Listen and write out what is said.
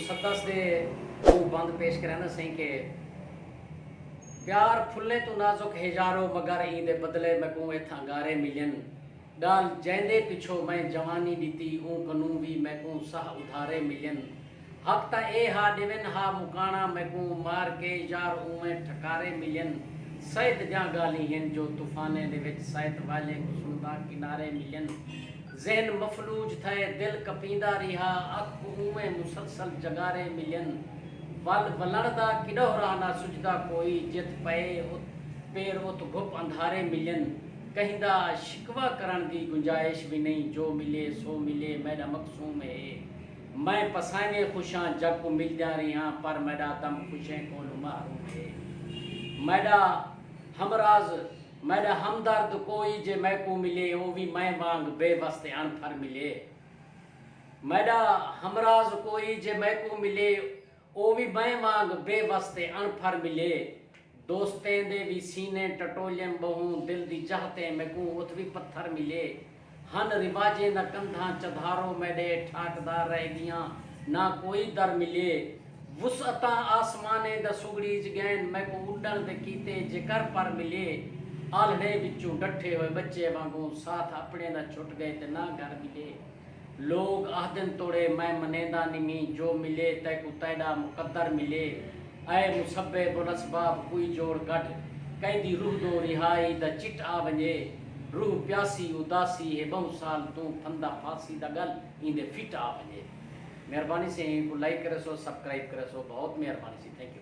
मुसद्दस दे वो बंद पेश कराना सही के प्यार फुल्ले तू नाजुक हेजारो मगर ईंदे बदले मैं को इथा गारे मिलियन डाल जैंदे पिछो मैं जवानी दीती ऊं कनू भी मैं को सह उधारे मिलियन हक ता ए हा दिवन हा मुकाना मैं को मार के यार उमे ठकारे मिलियन सैद जा गाली हैं जो तूफाने दे विच सैद वाले को सुनदा किनारे मिलियन ज़हन मफलूज थे दिल कपींदा रिहा अख उमे मुसलसल जगारे मिलियन वल वलड़दा किडो राना सुझदा कोई जित पे पेर उत घुप अंधारे मिलियन कहिंदा शिकवा करण दी गुंजाइश भी नहीं जो मिले सो मिले मेरा मकसूम है मैं पसाने खुशां जग को मिल जा रहा पर मेरा दम खुशे को मारूम है मेरा हमराज मेरा हमदर्द कोई जे मैं को मिले वो भी मैं मांग बेबस्ते अनफर मिले मेरा हमराज कोई जे मैं को मिले वो भी मैं मांग बेबस्ते अनफर मिले दोस्तें दे भी सीने टटोलियम बहु दिल दी चाहते मैं को उत भी पत्थर मिले हन रिवाजे न कंधा चधारो मेरे ठाटदार रह गया ना कोई दर मिले वुसअता आसमाने द सुगड़ीज गैन मैं को उड़न दे कीते जिकर पर मिले आलड़े विचों डठे हुए बच्चे वांगू साथ अपने दा छुट गए ते ना घर मिले लोग आदन तोड़े मैं मनेदा निमी जो मिले तै को तैडा मुकद्दर मिले ऐ मुसब्बे बुनसबाब कोई जोड़ गठ कहंदी रूह दो रिहाई द चिट आ वञे रूह प्यासी उदासी है बहु साल तू फंदा फांसी दा गल इंदे फिट आ वञे। मेहरबानी से इनको लाइक करे सो सब्सक्राइब करे सो बहुत मेहरबानी से थैंक यू।